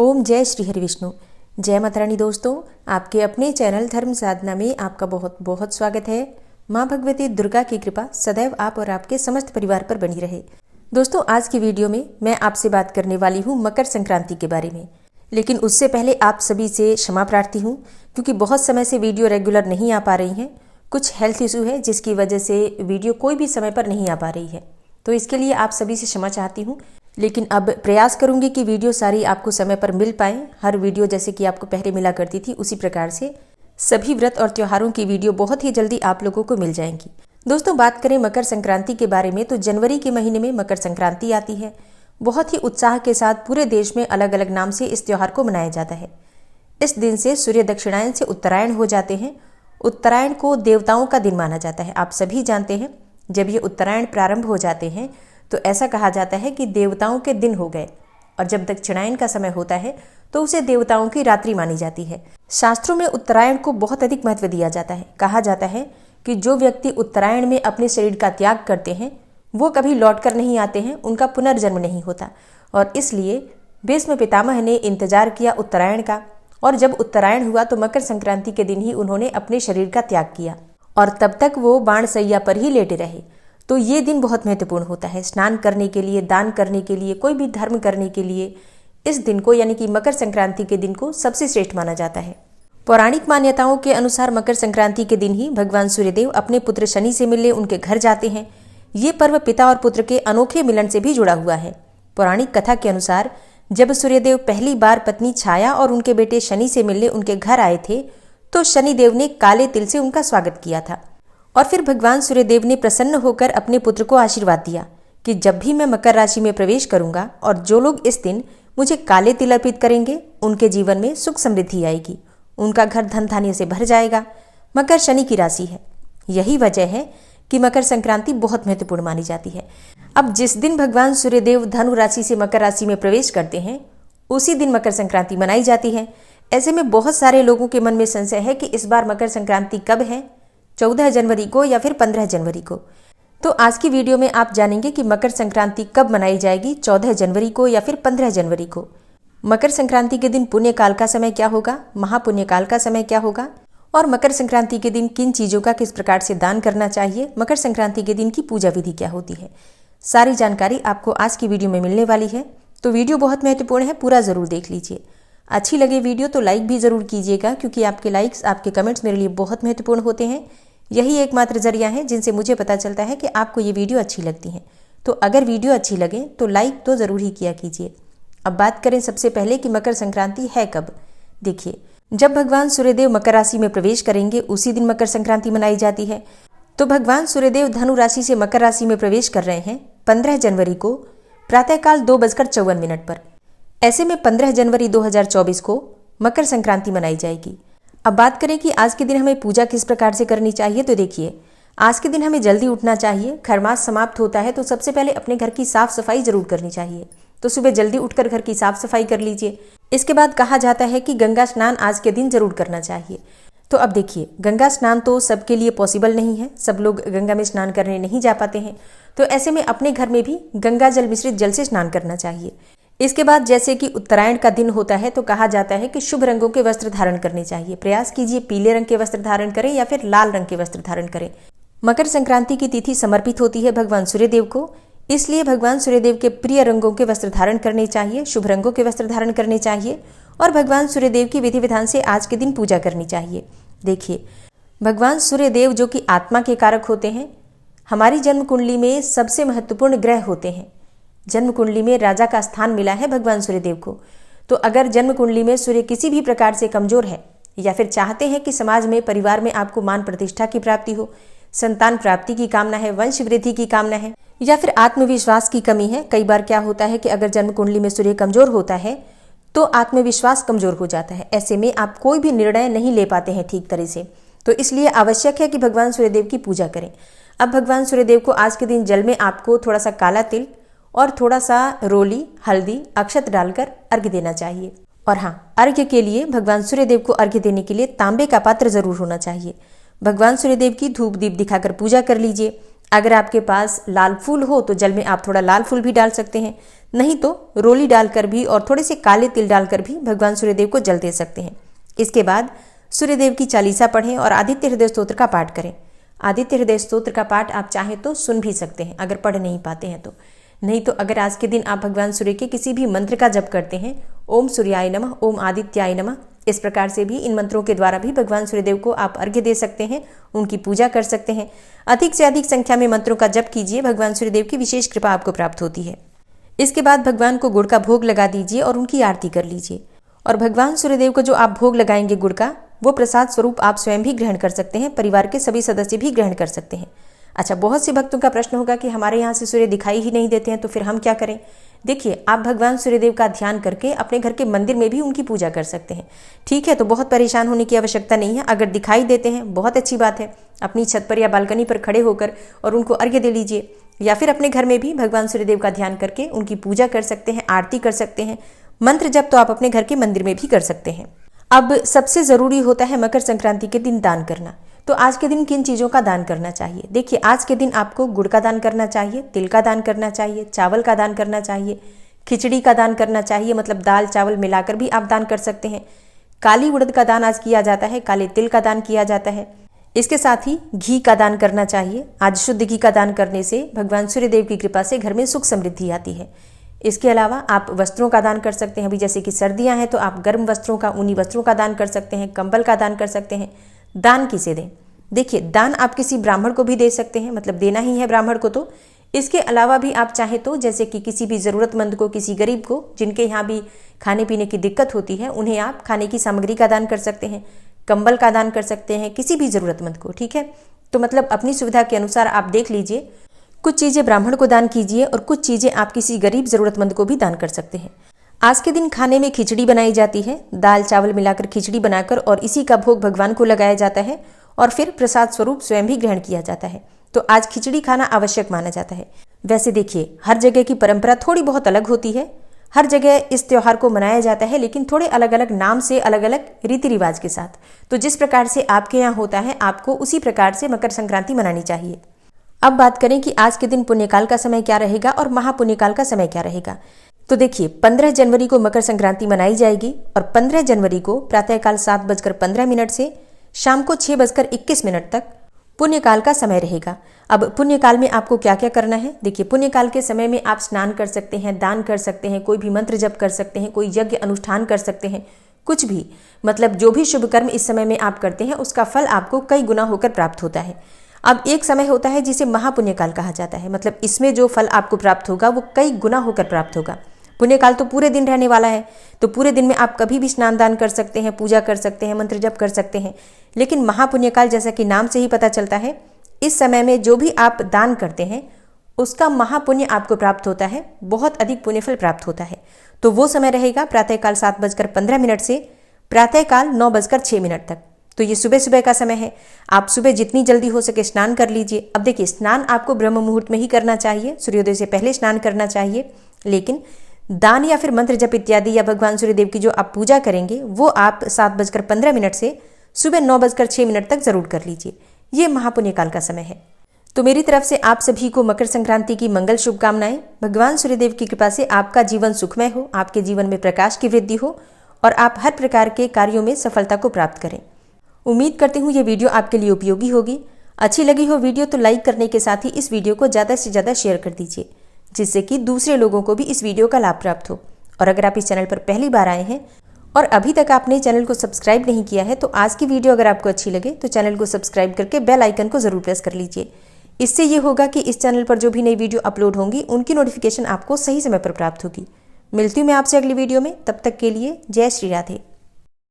ओम जय श्री हरि विष्णु। जय माता रानी। दोस्तों, आपके अपने चैनल धर्म साधना में आपका बहुत बहुत स्वागत है। माँ भगवती दुर्गा की कृपा सदैव आप और आपके समस्त परिवार पर बनी रहे। दोस्तों, आज की वीडियो में मैं आपसे बात करने वाली हूँ मकर संक्रांति के बारे में। लेकिन उससे पहले आप सभी से क्षमा प्रार्थी हूँ, क्योंकि बहुत समय से वीडियो रेगुलर नहीं आ पा रही हैं। कुछ हेल्थ इशू है जिसकी वजह से वीडियो कोई भी समय पर नहीं आ पा रही है, तो इसके लिए आप सभी से क्षमा चाहती हूँ। लेकिन अब प्रयास करूंगी कि वीडियो सारी आपको समय पर मिल पाए। हर वीडियो जैसे कि आपको पहले मिला करती थी, उसी प्रकार से सभी व्रत और त्योहारों की वीडियो बहुत ही जल्दी आप लोगों को मिल जाएंगी। दोस्तों, बात करें मकर संक्रांति के बारे में, तो जनवरी के महीने में मकर संक्रांति आती है। बहुत ही उत्साह के साथ पूरे देश में अलग अलग नाम से इस त्योहार को मनाया जाता है। इस दिन से सूर्य दक्षिणायन से उत्तरायण हो जाते हैं। उत्तरायण को देवताओं का दिन माना जाता है। आप सभी जानते हैं, जब ये उत्तरायण प्रारंभ हो जाते हैं तो ऐसा कहा जाता है कि देवताओं के दिन हो गए, और जब दक्षिणायन का समय होता है तो उसे देवताओं की रात्रि मानी जाती है। शास्त्रों में उत्तरायण को बहुत अधिक महत्व दिया जाता है। कहा जाता है कि जो व्यक्ति उत्तरायण में अपने शरीर का त्याग करते हैं वो कभी लौट कर नहीं आते हैं, उनका पुनर्जन्म नहीं होता। और इसलिए भीष्म पितामह ने इंतजार किया उत्तरायण का, और जब उत्तरायण हुआ तो मकर संक्रांति के दिन ही उन्होंने अपने शरीर का त्याग किया, और तब तक वो बाणसैया पर ही लेटे रहे। तो ये दिन बहुत महत्वपूर्ण होता है स्नान करने के लिए, दान करने के लिए, कोई भी धर्म करने के लिए। इस दिन को यानी कि मकर संक्रांति के दिन को सबसे श्रेष्ठ माना जाता है। पौराणिक मान्यताओं के अनुसार मकर संक्रांति के दिन ही भगवान सूर्यदेव अपने पुत्र शनि से मिलने उनके घर जाते हैं। ये पर्व पिता और पुत्र के अनोखे मिलन से भी जुड़ा हुआ है। पौराणिक कथा के अनुसार जब सूर्यदेव पहली बार पत्नी छाया और उनके बेटे शनि से मिलने उनके घर आए थे तो शनिदेव ने काले तिल से उनका स्वागत किया था। और फिर भगवान सूर्यदेव ने प्रसन्न होकर अपने पुत्र को आशीर्वाद दिया कि जब भी मैं मकर राशि में प्रवेश करूंगा और जो लोग इस दिन मुझे काले तिल अर्पित करेंगे उनके जीवन में सुख समृद्धि आएगी, उनका घर धन धान्य से भर जाएगा। मकर शनि की राशि है, यही वजह है कि मकर संक्रांति बहुत महत्वपूर्ण मानी जाती है। अब जिस दिन भगवान सूर्यदेव धनु राशि से मकर राशि में प्रवेश करते हैं उसी दिन मकर संक्रांति मनाई जाती है। ऐसे में बहुत सारे लोगों के मन में संशय है कि इस बार मकर संक्रांति कब है, 14 जनवरी को या फिर 15 जनवरी को। तो आज की वीडियो में आप जानेंगे कि मकर संक्रांति कब मनाई जाएगी, 14 जनवरी को या फिर 15 जनवरी को। मकर संक्रांति के दिन पुण्यकाल का समय क्या होगा, महापुण्यकाल का समय क्या होगा, और मकर संक्रांति के दिन किन चीज़ों का किस प्रकार से दान करना चाहिए, मकर संक्रांति के दिन की पूजा विधि क्या होती है, सारी जानकारी आपको आज की वीडियो में मिलने वाली है। तो वीडियो बहुत महत्वपूर्ण है, पूरा ज़रूर देख लीजिए। अच्छी लगे वीडियो तो लाइक भी ज़रूर कीजिएगा, क्योंकि आपके लाइक्स, आपके कमेंट्स मेरे लिए बहुत महत्वपूर्ण होते हैं। यही एकमात्र जरिया है जिनसे मुझे पता चलता है कि आपको ये वीडियो अच्छी लगती है। तो अगर वीडियो अच्छी लगे तो लाइक तो ज़रूर ही किया कीजिए। अब बात करें सबसे पहले कि मकर संक्रांति है कब। देखिए, जब भगवान सूर्यदेव मकर राशि में प्रवेश करेंगे उसी दिन मकर संक्रांति मनाई जाती है। तो भगवान सूर्यदेव धनु राशि से मकर राशि में प्रवेश कर रहे हैं 15 जनवरी को प्रातःकाल 2:54 पर। ऐसे में 15 जनवरी 2024 को मकर संक्रांति मनाई जाएगी। अब बात करें कि आज के दिन हमें पूजा किस प्रकार से करनी चाहिए, तो देखिए, आज के दिन हमें जल्दी उठना चाहिए। खरमास समाप्त होता है तो सबसे पहले अपने घर की साफ सफाई जरूर करनी चाहिए। तो सुबह जल्दी उठकर घर की साफ सफाई कर लीजिए। इसके बाद कहा जाता है कि गंगा स्नान आज के दिन जरूर करना चाहिए। तो अब देखिए, गंगा स्नान तो सबके लिए पॉसिबल नहीं है, सब लोग गंगा में स्नान करने नहीं जा पाते हैं। तो ऐसे में अपने घर में भी गंगा जल मिश्रित जल से स्नान करना चाहिए। इसके बाद जैसे कि उत्तरायण का दिन होता है तो कहा जाता है कि शुभ रंगों के वस्त्र धारण करने चाहिए। प्रयास कीजिए पीले रंग के वस्त्र धारण करें या फिर लाल रंग के वस्त्र धारण करें। मकर संक्रांति की तिथि समर्पित होती है भगवान सूर्यदेव को, इसलिए भगवान सूर्यदेव के प्रिय रंगों के वस्त्र धारण करने चाहिए, शुभ रंगों के वस्त्र धारण करने चाहिए, और भगवान सूर्यदेव की विधि विधान से आज के दिन पूजा करनी चाहिए। देखिए, भगवान सूर्यदेव जो कि आत्मा के कारक होते हैं, हमारी जन्म कुंडली में सबसे महत्वपूर्ण ग्रह होते हैं। जन्म कुंडली में राजा का स्थान मिला है भगवान सूर्यदेव को। तो अगर जन्म कुंडली में सूर्य किसी भी प्रकार से कमजोर है, या फिर चाहते हैं कि समाज में, परिवार में आपको मान प्रतिष्ठा की प्राप्ति हो, संतान प्राप्ति की कामना है, वंश वृद्धि की कामना है, या फिर आत्मविश्वास की कमी है। कई बार क्या होता है कि अगर जन्म कुंडली में सूर्य कमजोर होता है तो आत्मविश्वास कमजोर हो जाता है। ऐसे में आप कोई भी निर्णय नहीं ले पाते हैं ठीक तरह से। तो इसलिए आवश्यक है कि भगवान सूर्यदेव की पूजा करें। अब भगवान सूर्यदेव को आज के दिन जल में आपको थोड़ा सा काला तिल और थोड़ा सा रोली, हल्दी, अक्षत डालकर अर्घ्य देना चाहिए। और हाँ, अर्घ्य के लिए भगवान सूर्यदेव को अर्घ्य देने के लिए तांबे का पात्र जरूर होना चाहिए। भगवान सूर्यदेव की धूप दीप दिखाकर पूजा कर लीजिए। अगर आपके पास लाल फूल हो तो जल में आप थोड़ा लाल फूल भी डाल सकते हैं, नहीं तो रोली डालकर भी और थोड़े से काले तिल डालकर भी भगवान सूर्यदेव को जल दे सकते हैं। इसके बाद सूर्यदेव की चालीसा पढ़ें और आदित्य हृदय स्तोत्र का पाठ करें। आदित्य हृदय स्तोत्र का पाठ आप चाहें तो सुन भी सकते हैं अगर पढ़ नहीं पाते हैं तो। नहीं तो अगर आज के दिन आप भगवान सूर्य के किसी भी मंत्र का जप करते हैं, ओम सूर्याय नमः, ओम आदित्याय नमः, इस प्रकार से भी इन मंत्रों के द्वारा भी भगवान सूर्यदेव को आप अर्घ्य दे सकते हैं, उनकी पूजा कर सकते हैं। अधिक से अधिक संख्या में मंत्रों का जप कीजिए, भगवान सूर्यदेव की विशेष कृपा आपको प्राप्त होती है। इसके बाद भगवान को गुड़ का भोग लगा दीजिए और उनकी आरती कर लीजिए। और भगवान सूर्यदेव को जो आप भोग लगाएंगे गुड़ का, वो प्रसाद स्वरूप आप स्वयं भी ग्रहण कर सकते हैं, परिवार के सभी सदस्य भी ग्रहण कर सकते हैं। अच्छा, बहुत से भक्तों का प्रश्न होगा कि हमारे यहाँ से सूर्य दिखाई ही नहीं देते हैं, तो फिर हम क्या करें? देखिए, आप भगवान सूर्यदेव का ध्यान करके अपने घर के मंदिर में भी उनकी पूजा कर सकते हैं। ठीक है, तो बहुत परेशान होने की आवश्यकता नहीं है। अगर दिखाई देते हैं बहुत अच्छी बात है, अपनी छत पर या बालकनी पर खड़े होकर और उनको अर्घ्य दे लीजिए, या फिर अपने घर में भी भगवान सूर्यदेव का ध्यान करके उनकी पूजा कर सकते हैं, आरती कर सकते हैं। मंत्र जप तो आप अपने घर के मंदिर में भी कर सकते हैं। अब सबसे जरूरी होता है मकर संक्रांति के दिन दान करना। तो आज के दिन किन चीज़ों का दान करना चाहिए? देखिए, आज के दिन आपको गुड़ का दान करना चाहिए, तिल का दान करना चाहिए, चावल का दान करना चाहिए, खिचड़ी का दान करना चाहिए, मतलब दाल चावल मिलाकर भी आप दान कर सकते हैं। काली उड़द का दान आज किया जाता है, काले तिल का दान किया जाता है। इसके साथ ही घी का दान करना चाहिए। आज शुद्ध घी का दान करने से भगवान सूर्यदेव की कृपा से घर में सुख समृद्धि आती है। इसके अलावा आप वस्त्रों का दान कर सकते हैं। अभी जैसे कि सर्दियां हैं तो आप गर्म वस्त्रों का, ऊनी वस्त्रों का दान कर सकते हैं, कंबल का दान कर सकते हैं। दान किसे दें? देखिए, दान आप किसी ब्राह्मण को भी दे सकते हैं, मतलब देना ही है ब्राह्मण को। तो इसके अलावा भी आप चाहे तो जैसे कि किसी भी ज़रूरतमंद को, किसी गरीब को जिनके यहाँ भी खाने पीने की दिक्कत होती है, उन्हें आप खाने की सामग्री का दान कर सकते हैं, कंबल का दान कर सकते हैं, किसी भी ज़रूरतमंद को। ठीक है, तो मतलब अपनी सुविधा के अनुसार आप देख लीजिए। कुछ चीज़ें ब्राह्मण को दान कीजिए और कुछ चीज़ें आप किसी गरीब ज़रूरतमंद को भी दान कर सकते हैं। आज के दिन खाने में खिचड़ी बनाई जाती है, दाल चावल मिलाकर खिचड़ी बनाकर, और इसी का भोग भगवान को लगाया जाता है और फिर प्रसाद स्वरूप स्वयं भी ग्रहण किया जाता है। तो आज खिचड़ी खाना आवश्यक माना जाता है। वैसे देखिए, हर जगह की परंपरा थोड़ी बहुत अलग होती है, हर जगह इस त्योहार को मनाया जाता है, लेकिन थोड़े अलग अलग नाम से, अलग अलग रीति रिवाज के साथ। तो जिस प्रकार से आपके यहाँ होता है, आपको उसी प्रकार से मकर संक्रांति मनानी चाहिए। अब बात करें कि आज के दिन पुण्यकाल का समय क्या रहेगा और महापुण्यकाल का समय क्या रहेगा। तो देखिए, 15 जनवरी को मकर संक्रांति मनाई जाएगी और 15 जनवरी को प्रातःकाल 7:15 से शाम को 6:21 तक पुण्यकाल का समय रहेगा। अब पुण्यकाल में आपको क्या क्या करना है? देखिए, पुण्यकाल के समय में आप स्नान कर सकते हैं, दान कर सकते हैं, कोई भी मंत्र जप कर सकते हैं, कोई यज्ञ अनुष्ठान कर सकते हैं, कुछ भी, मतलब जो भी शुभ कर्म इस समय में आप करते हैं उसका फल आपको कई गुना होकर प्राप्त होता है। अब एक समय होता है जिसे महापुण्यकाल कहा जाता है, मतलब इसमें जो फल आपको प्राप्त होगा वो कई गुना होकर प्राप्त होगा। पुण्यकाल तो पूरे दिन रहने वाला है, तो पूरे दिन में आप कभी भी स्नान दान कर सकते हैं, पूजा कर सकते हैं, मंत्र जप कर सकते हैं। लेकिन महापुण्यकाल, जैसा कि नाम से ही पता चलता है, इस समय में जो भी आप दान करते हैं उसका महापुण्य आपको प्राप्त होता है, बहुत अधिक पुण्यफल प्राप्त होता है। तो वो समय रहेगा प्रातःकाल 7:15 से प्रातःकाल 9:06 तक। तो ये सुबह सुबह का समय है। आप सुबह जितनी जल्दी हो सके स्नान कर लीजिए। अब देखिए, स्नान आपको ब्रह्म मुहूर्त में ही करना चाहिए, सूर्योदय से पहले स्नान करना चाहिए। लेकिन दान या फिर मंत्र जप इत्यादि या भगवान सूर्यदेव की जो आप पूजा करेंगे वो आप 7:15 से सुबह 9:06 तक जरूर कर लीजिए। ये महापुण्यकाल का समय है। तो मेरी तरफ से आप सभी को मकर संक्रांति की मंगल शुभकामनाएं। भगवान सूर्यदेव की कृपा से आपका जीवन सुखमय हो, आपके जीवन में प्रकाश की वृद्धि हो और आप हर प्रकार के कार्यों में सफलता को प्राप्त करें। उम्मीद करती हूँ ये वीडियो आपके लिए उपयोगी होगी। अच्छी लगी हो वीडियो तो लाइक करने के साथ ही इस वीडियो को ज़्यादा से ज़्यादा शेयर कर दीजिए, जिससे कि दूसरे लोगों को भी इस वीडियो का लाभ प्राप्त हो। और अगर आप इस चैनल पर पहली बार आए हैं और अभी तक आपने चैनल को सब्सक्राइब नहीं किया है, तो आज की वीडियो अगर आपको अच्छी लगे तो चैनल को सब्सक्राइब करके बेल आइकन को ज़रूर प्रेस कर लीजिए। इससे ये होगा कि इस चैनल पर जो भी नई वीडियो अपलोड होंगी उनकी नोटिफिकेशन आपको सही समय पर प्राप्त होगी। मिलती हूँ मैं आपसे अगली वीडियो में, तब तक के लिए जय श्री राधे।